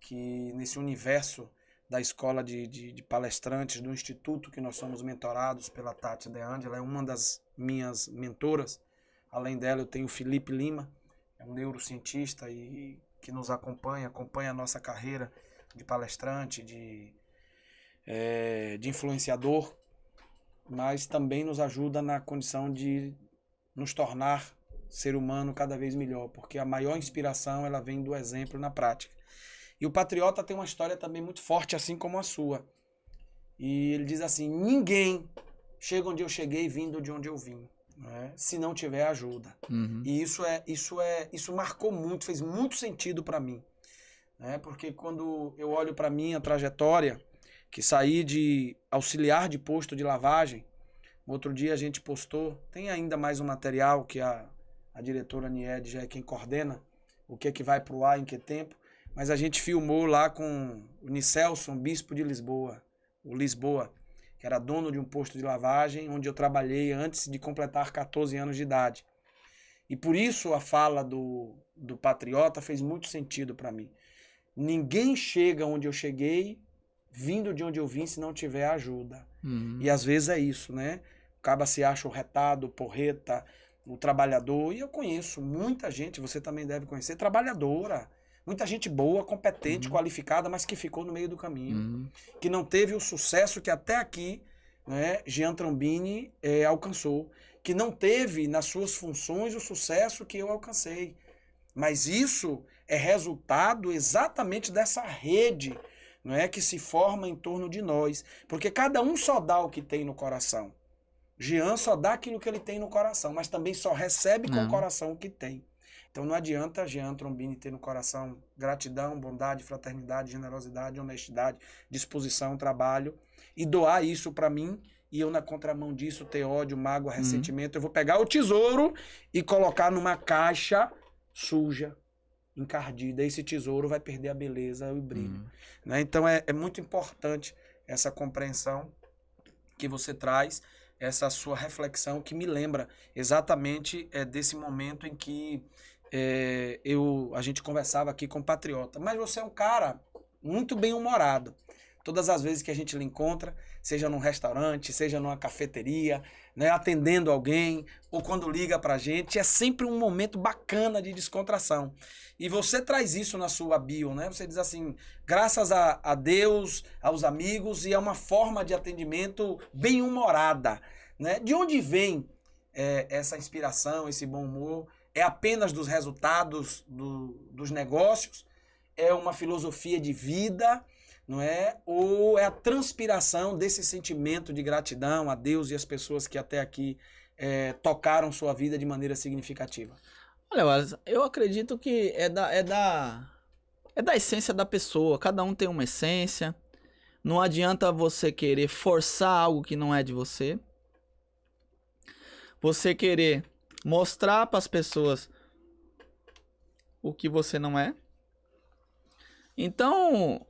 que nesse universo da escola de palestrantes do instituto que nós somos mentorados pela Tati De Angela, é uma das minhas mentoras. Além dela eu tenho o Felipe Lima, é um neurocientista e que nos acompanha a nossa carreira de palestrante, de influenciador, mas também nos ajuda na condição de nos tornar ser humano cada vez melhor, porque a maior inspiração ela vem do exemplo na prática. E o Patriota tem uma história também muito forte, assim como a sua. E ele diz assim, ninguém chega onde eu cheguei vindo de onde eu vim, né, se não tiver ajuda. Uhum. E isso marcou muito, fez muito sentido para mim. Né, porque quando eu olho para minha trajetória, que saí de auxiliar de posto de lavagem, outro dia a gente postou, tem ainda mais um material que a diretora Nied já é quem coordena, o que é que vai pro ar, em que tempo. Mas a gente filmou lá com o Nicelson, bispo de Lisboa, o Lisboa, que era dono de um posto de lavagem, onde eu trabalhei antes de completar 14 anos de idade. E por isso a fala do Patriota fez muito sentido para mim. Ninguém chega onde eu cheguei, vindo de onde eu vim, se não tiver ajuda. Uhum. E às vezes é isso, né? O caba se acha o retado, o porreta, o trabalhador. E eu conheço muita gente, você também deve conhecer, trabalhadora. Muita gente boa, competente, qualificada, mas que ficou no meio do caminho. Que não teve o sucesso que até aqui, né, Jean Trombini alcançou. Que não teve nas suas funções o sucesso que eu alcancei. Mas isso é resultado exatamente dessa rede, não é, que se forma em torno de nós. Porque cada um só dá o que tem no coração. Jean só dá aquilo que ele tem no coração, mas também só recebe com o coração o que tem. Então não adianta Jean Trombini ter no coração gratidão, bondade, fraternidade, generosidade, honestidade, disposição, trabalho e doar isso para mim e eu na contramão disso ter ódio, mágoa, ressentimento. Eu vou pegar o tesouro e colocar numa caixa suja, encardida. Esse tesouro vai perder a beleza e o brilho. Né? Então é muito importante essa compreensão que você traz. essa sua reflexão que me lembra exatamente desse momento em que a gente conversava aqui com o Patriota. Mas você é um cara muito bem-humorado. Todas as vezes que a gente lhe encontra, seja num restaurante, seja numa cafeteria, né, atendendo alguém, ou quando liga pra gente, é sempre um momento bacana de descontração. E você traz isso na sua bio, né? Você diz assim, graças a Deus, aos amigos, e é uma forma de atendimento bem-humorada, né? De onde vem essa inspiração, esse bom humor? É apenas dos resultados dos negócios? É uma filosofia de vida, não é? Ou é a transpiração desse sentimento de gratidão a Deus e as pessoas que até aqui tocaram sua vida de maneira significativa? Olha, Wallace, eu acredito que é da essência da pessoa. Cada um tem uma essência. Não adianta você querer forçar algo que não é de você. Você querer mostrar para as pessoas o que você não é. Então,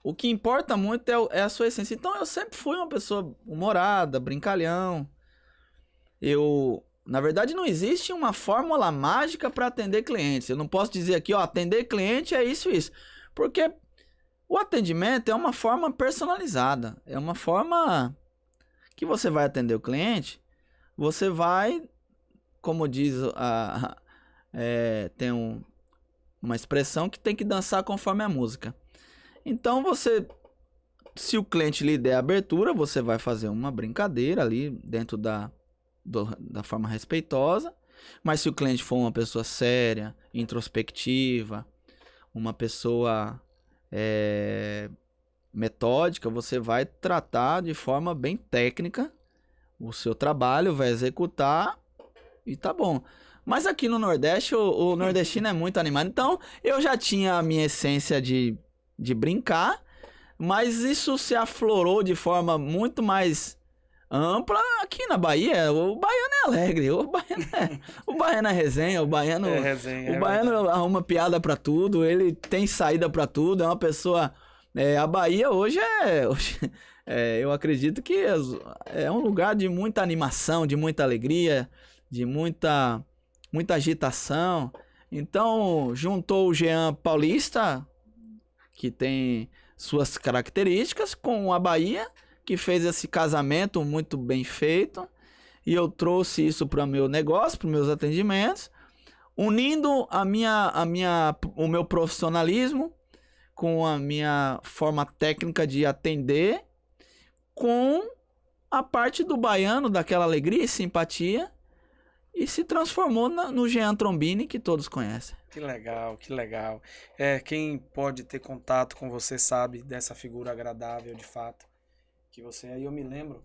o que importa muito é a sua essência. Então, eu sempre fui uma pessoa humorada, brincalhão. Na verdade, não existe uma fórmula mágica para atender clientes. Eu não posso dizer aqui, ó, atender cliente é isso e isso. Porque o atendimento é uma forma personalizada. É uma forma que você vai atender o cliente. Você vai, como diz tem uma expressão que tem que dançar conforme a música. Então se o cliente lhe der abertura, você vai fazer uma brincadeira ali dentro da forma respeitosa. Mas se o cliente for uma pessoa séria, introspectiva, uma pessoa metódica, você vai tratar de forma bem técnica o seu trabalho, vai executar e tá bom. Mas aqui no Nordeste, o nordestino é muito animado. Então, eu já tinha a minha essência de brincar, mas isso se aflorou de forma muito mais ampla aqui na Bahia. O baiano é alegre, o baiano é resenha, o baiano arruma piada pra tudo, ele tem saída pra tudo, é uma pessoa... a Bahia hoje eu acredito que é um lugar de muita animação, de muita alegria, de muita agitação. Então, juntou o Jean Paulista, que tem suas características, com a Bahia, que fez esse casamento muito bem feito. E eu trouxe isso para o meu negócio, para os meus atendimentos, unindo o meu profissionalismo com a minha forma técnica de atender, com a parte do baiano, daquela alegria e simpatia, e se transformou no Jean Trombini, que todos conhecem. Que legal, que legal. Quem pode ter contato com você sabe dessa figura agradável, de fato, que você é. E eu me lembro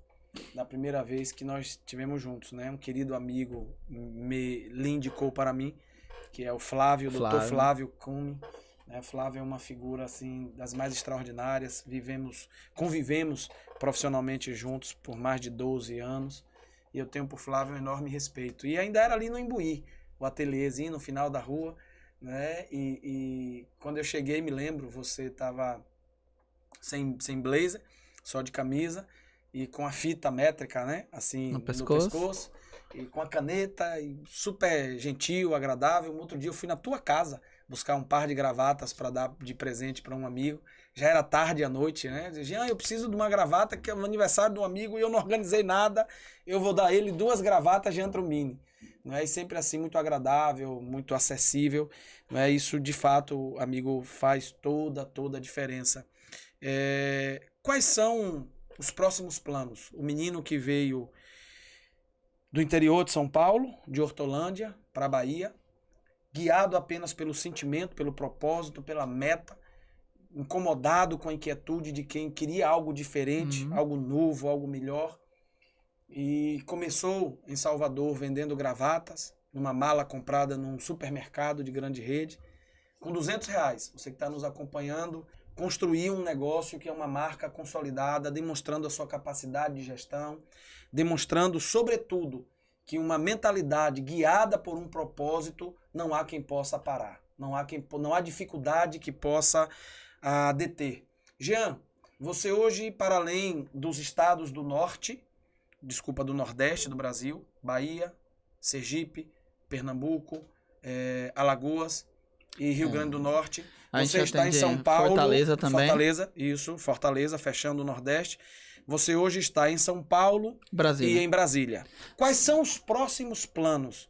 da primeira vez que nós tivemos juntos, né? Um querido amigo lhe indicou para mim, que é o Flávio, Dr. Flávio Cume. Flávio é uma figura assim das mais extraordinárias. Convivemos profissionalmente juntos por mais de 12 anos. E eu tenho por Flávio um enorme respeito. E ainda era ali no Imbuí, o ateliêzinho no final da rua, né? E quando eu cheguei, me lembro, você estava sem blazer, só de camisa e com a fita métrica, né? Assim, no pescoço. E com a caneta, e super gentil, agradável. Um outro dia eu fui na tua casa buscar um par de gravatas para dar de presente para um amigo. Já era tarde à noite, né? Jean, eu preciso de uma gravata que é o aniversário de um amigo e eu não organizei nada. Eu vou dar ele 2 gravatas Jean Trombini. Não é? E sempre assim, muito agradável, muito acessível. Não é? Isso, de fato, amigo, faz toda a diferença. Quais são os próximos planos? O menino que veio do interior de São Paulo, de Hortolândia, para a Bahia, guiado apenas pelo sentimento, pelo propósito, pela meta, incomodado com a inquietude de quem queria algo diferente, algo novo, algo melhor. E começou em Salvador vendendo gravatas, numa mala comprada num supermercado de grande rede, com R$200. Você que está nos acompanhando, construir um negócio que é uma marca consolidada, demonstrando a sua capacidade de gestão, demonstrando, sobretudo, que uma mentalidade guiada por um propósito, não há quem possa parar. Não há dificuldade que possa deter. Jean, você hoje, para além dos estados do norte, do Nordeste do Brasil, Bahia, Sergipe, Pernambuco, Alagoas e Rio Grande do Norte. Você está em São Paulo. Fortaleza também. Fortaleza, fechando o Nordeste. Você hoje está em São Paulo e em Brasília. Quais são os próximos planos,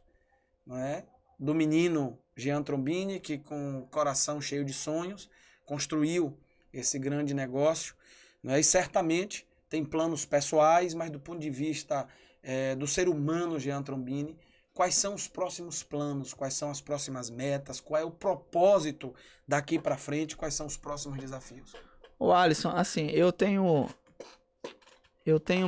não é, do menino Jean Trombini, que com o coração cheio de sonhos, construiu esse grande negócio, não é? E certamente tem planos pessoais, mas do ponto de vista do ser humano Jean Trombini, quais são os próximos planos, quais são as próximas metas, qual é o propósito daqui para frente, quais são os próximos desafios? Ô Alisson, assim, eu tenho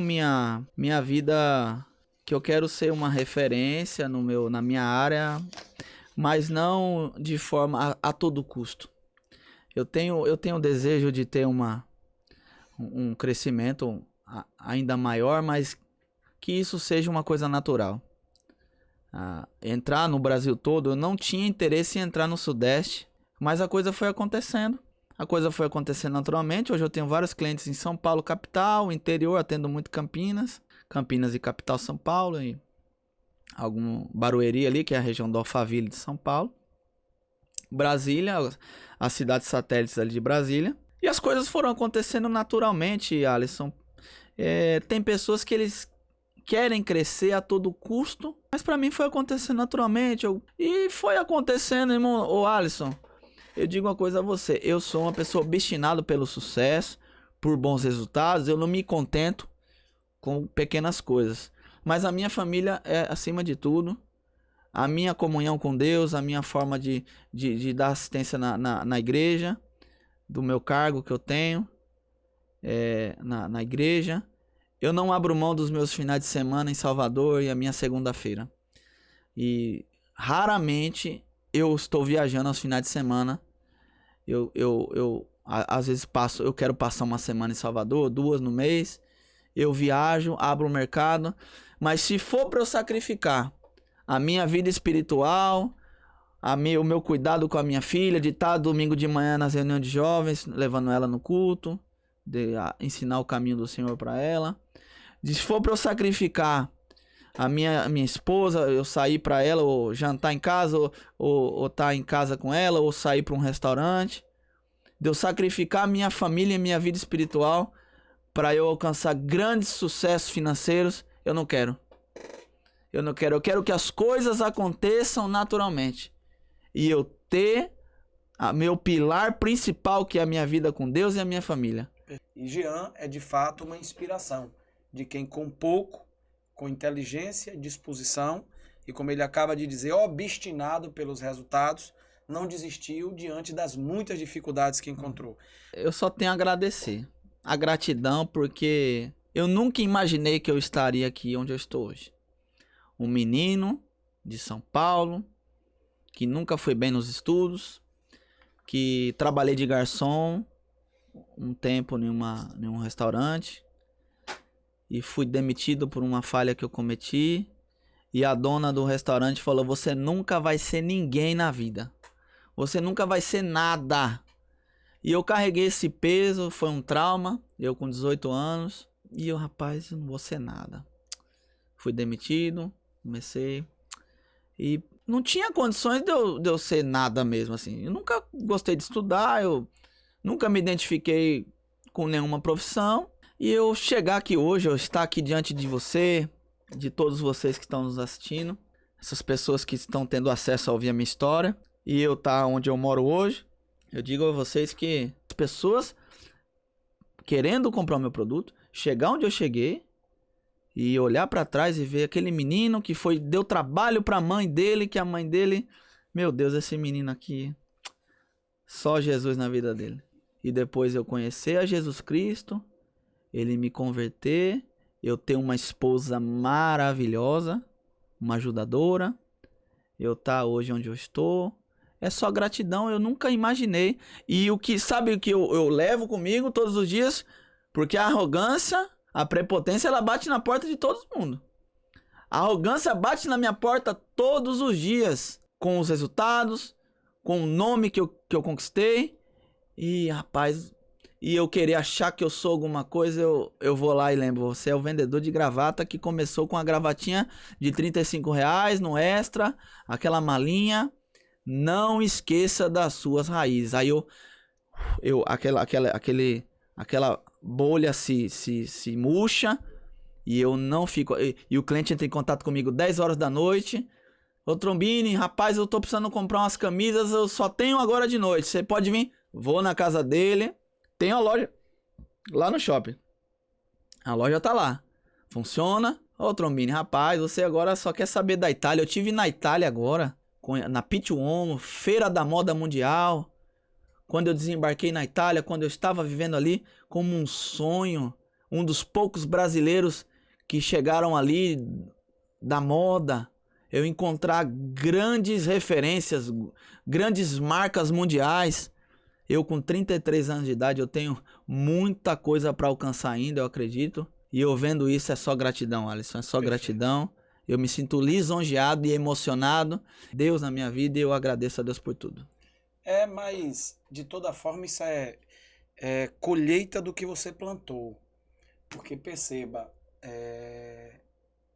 minha vida, que eu quero ser uma referência na minha área, mas não de forma a todo custo. Eu tenho o desejo de ter um crescimento ainda maior, mas que isso seja uma coisa natural. Entrar no Brasil todo, eu não tinha interesse em entrar no Sudeste, mas a coisa foi acontecendo. A coisa foi acontecendo naturalmente. Hoje eu tenho vários clientes em São Paulo, capital, interior, atendo muito Campinas e capital São Paulo, e algum Barueri ali, que é a região do Alphaville de São Paulo. Brasília, as cidades satélites ali de Brasília. E as coisas foram acontecendo naturalmente, Alisson. Tem pessoas que eles querem crescer a todo custo, mas pra mim foi acontecendo naturalmente. E foi acontecendo, irmão. Ô Alisson, eu digo uma coisa a você. Eu sou uma pessoa obstinada pelo sucesso, por bons resultados. Eu não me contento com pequenas coisas. Mas a minha família é acima de tudo. A minha comunhão com Deus, a minha forma de dar assistência na igreja, do meu cargo que eu tenho na igreja. Eu não abro mão dos meus finais de semana em Salvador e a minha segunda-feira. E raramente eu estou viajando aos finais de semana. Às vezes eu quero passar uma semana em Salvador, 2 no mês. Eu viajo, abro o mercado. Mas se for para eu sacrificar a minha vida espiritual, o meu cuidado com a minha filha, de estar domingo de manhã nas reuniões de jovens, levando ela no culto, de ensinar o caminho do Senhor para ela. Se for para eu sacrificar a minha esposa, eu sair para ela, ou jantar em casa, ou estar em casa com ela, ou sair para um restaurante, de eu sacrificar a minha família e a minha vida espiritual para eu alcançar grandes sucessos financeiros, eu não quero. Eu quero que as coisas aconteçam naturalmente. E eu ter meu pilar principal, que é a minha vida com Deus e a minha família. E Jean é de fato uma inspiração de quem com pouco, com inteligência, disposição e, como ele acaba de dizer, obstinado pelos resultados, não desistiu diante das muitas dificuldades que encontrou. Eu só tenho a agradecer. A gratidão, porque eu nunca imaginei que eu estaria aqui onde eu estou hoje. Um menino de São Paulo, que nunca foi bem nos estudos, que trabalhei de garçom um tempo em um restaurante e fui demitido por uma falha que eu cometi, e a dona do restaurante falou: você nunca vai ser ninguém na vida, você nunca vai ser nada. E eu carreguei esse peso, foi um trauma, eu com 18 anos, e eu, rapaz, eu não vou ser nada. Fui demitido, comecei, e não tinha condições de eu ser nada mesmo, assim. Eu nunca gostei de estudar, eu nunca me identifiquei com nenhuma profissão. E eu chegar aqui hoje, eu estar aqui diante de você, de todos vocês que estão nos assistindo, essas pessoas que estão tendo acesso a ouvir a minha história, e eu estar onde eu moro hoje, eu digo a vocês que as pessoas querendo comprar o meu produto, chegar onde eu cheguei, e olhar pra trás e ver aquele menino que deu trabalho pra mãe dele, que a mãe dele, meu Deus, esse menino aqui, só Jesus na vida dele. E depois eu conhecer a Jesus Cristo, ele me converter, eu ter uma esposa maravilhosa, uma ajudadora, eu estar hoje onde eu estou, é só gratidão. Eu nunca imaginei. E sabe o que eu levo comigo todos os dias? Porque a arrogância, a prepotência, ela bate na porta de todo mundo. A arrogância bate na minha porta todos os dias, com os resultados, com o nome que eu conquistei. E, rapaz, e eu querer achar que eu sou alguma coisa, eu vou lá e lembro, você é o vendedor de gravata que começou com a gravatinha de R$ 35 no Extra, aquela malinha, não esqueça das suas raízes. Aí aquela bolha se murcha e eu não fico, e o cliente entra em contato comigo 10 horas da noite, ô Trombini, rapaz, eu tô precisando comprar umas camisas, eu só tenho agora de noite, você pode vir? Vou na casa dele, tem a loja lá no shopping. A loja tá lá. Funciona. Ô, Trombini, rapaz, você agora só quer saber da Itália. Eu tive na Itália agora, na Pitti Uomo, Feira da Moda Mundial. Quando eu desembarquei na Itália, quando eu estava vivendo ali como um sonho, um dos poucos brasileiros que chegaram ali da moda, eu encontrar grandes referências, grandes marcas mundiais. Eu com 33 anos de idade, eu tenho muita coisa para alcançar ainda, eu acredito. E eu vendo isso, é só gratidão, Alisson, é só gratidão. Eu me sinto lisonjeado e emocionado. Deus na minha vida e eu agradeço a Deus por tudo. Mas de toda forma isso é colheita do que você plantou. Porque perceba,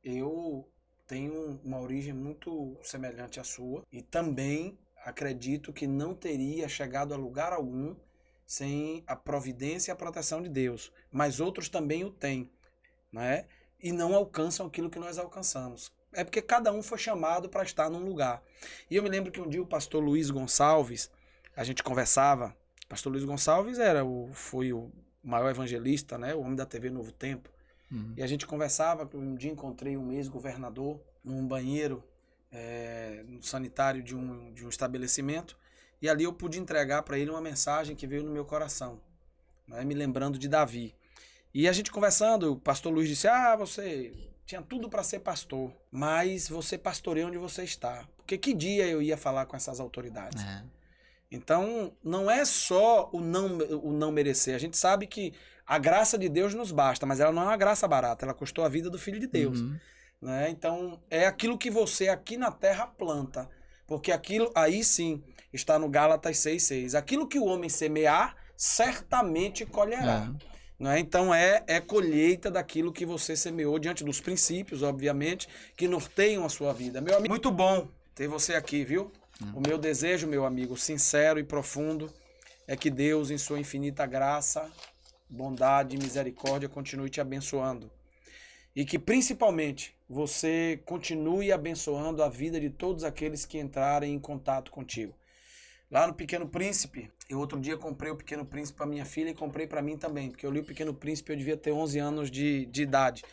eu tenho uma origem muito semelhante à sua e também acredito que não teria chegado a lugar algum sem a providência e a proteção de Deus. Mas outros também o têm, né? E não alcançam aquilo que nós alcançamos. É porque cada um foi chamado para estar num lugar. E eu me lembro que um dia o pastor Luiz Gonçalves, a gente conversava, o pastor Luiz Gonçalves foi o maior evangelista, né? O homem da TV Novo Tempo. E a gente conversava, um dia encontrei um ex-governador num banheiro, no sanitário de um estabelecimento, e ali eu pude entregar para ele uma mensagem que veio no meu coração, né, me lembrando de Davi. E a gente conversando, o pastor Luiz disse, você tinha tudo para ser pastor, mas você pastoreia onde você está. Porque que dia eu ia falar com essas autoridades? Então, não é só o não merecer. A gente sabe que a graça de Deus nos basta, mas ela não é uma graça barata, ela custou a vida do Filho de Deus. Né? Então, é aquilo que você aqui na terra planta. Porque aquilo, aí sim, está no Gálatas 6,6. Aquilo que o homem semear, certamente colherá. Né? Então, é colheita daquilo que você semeou diante dos princípios, obviamente, que norteiam a sua vida. Meu amigo, muito bom ter você aqui, viu? O meu desejo, meu amigo, sincero e profundo, é que Deus, em sua infinita graça, bondade e misericórdia, continue te abençoando. E que, principalmente, você continue abençoando a vida de todos aqueles que entrarem em contato contigo. Lá no Pequeno Príncipe, eu outro dia comprei o Pequeno Príncipe para minha filha e comprei para mim também, porque eu li o Pequeno Príncipe, eu devia ter 11 anos de idade.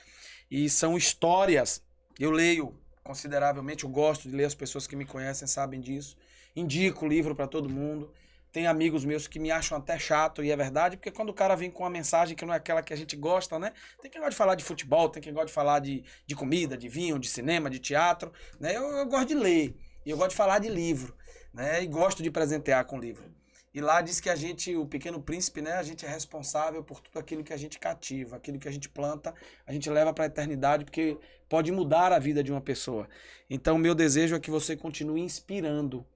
E são histórias, eu leio consideravelmente, eu gosto de ler, as pessoas que me conhecem sabem disso. Indico o livro para todo mundo. Tem amigos meus que me acham até chato, e é verdade, porque quando o cara vem com uma mensagem que não é aquela que a gente gosta, né? Tem quem gosta de falar de futebol, tem quem gosta de falar de comida, de vinho, de cinema, de teatro, né? Eu gosto de ler, e eu gosto de falar de livro, né? E gosto de presentear com livro. E lá diz que o Pequeno Príncipe, né? A gente é responsável por tudo aquilo que a gente cativa, aquilo que a gente planta, a gente leva para a eternidade, porque pode mudar a vida de uma pessoa. Então, meu desejo é que você continue inspirando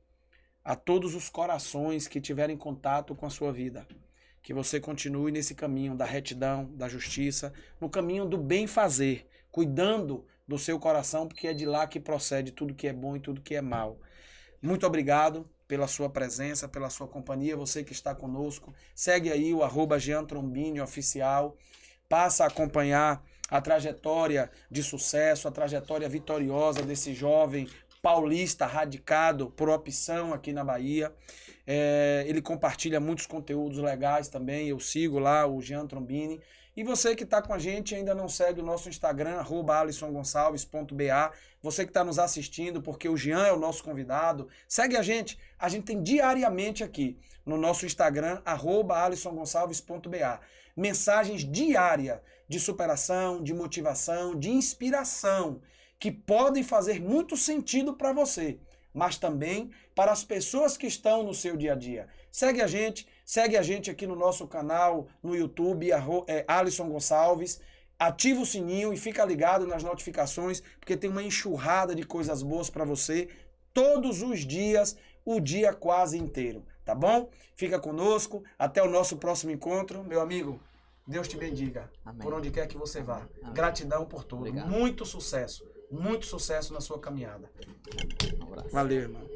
a todos os corações que tiverem contato com a sua vida. Que você continue nesse caminho da retidão, da justiça, no caminho do bem fazer, cuidando do seu coração, porque é de lá que procede tudo que é bom e tudo que é mal. Muito obrigado pela sua presença, pela sua companhia, você que está conosco. Segue aí o @JeanTrombini oficial, passa a acompanhar a trajetória de sucesso, a trajetória vitoriosa desse jovem paulista radicado por opção aqui na Bahia. Ele compartilha muitos conteúdos legais também, eu sigo lá o Jean Trombini. E você que está com a gente ainda não segue o nosso Instagram, @alisongonçalves.ba. Você que está nos assistindo, porque o Jean é o nosso convidado, segue a gente. A gente tem diariamente aqui no nosso Instagram, @alisongonçalves.ba. Mensagens diárias de superação, de motivação, de inspiração, que podem fazer muito sentido para você, mas também para as pessoas que estão no seu dia a dia. Segue a gente aqui no nosso canal, no YouTube, Alisson Gonçalves, ativa o sininho e fica ligado nas notificações, porque tem uma enxurrada de coisas boas para você todos os dias, o dia quase inteiro. tá bom? Fica conosco, até o nosso próximo encontro. Meu amigo, Deus te bendiga. Amém. Por onde quer que você vá. Amém. Gratidão por tudo. Obrigado. Muito sucesso na sua caminhada. Um abraço. Valeu, irmão.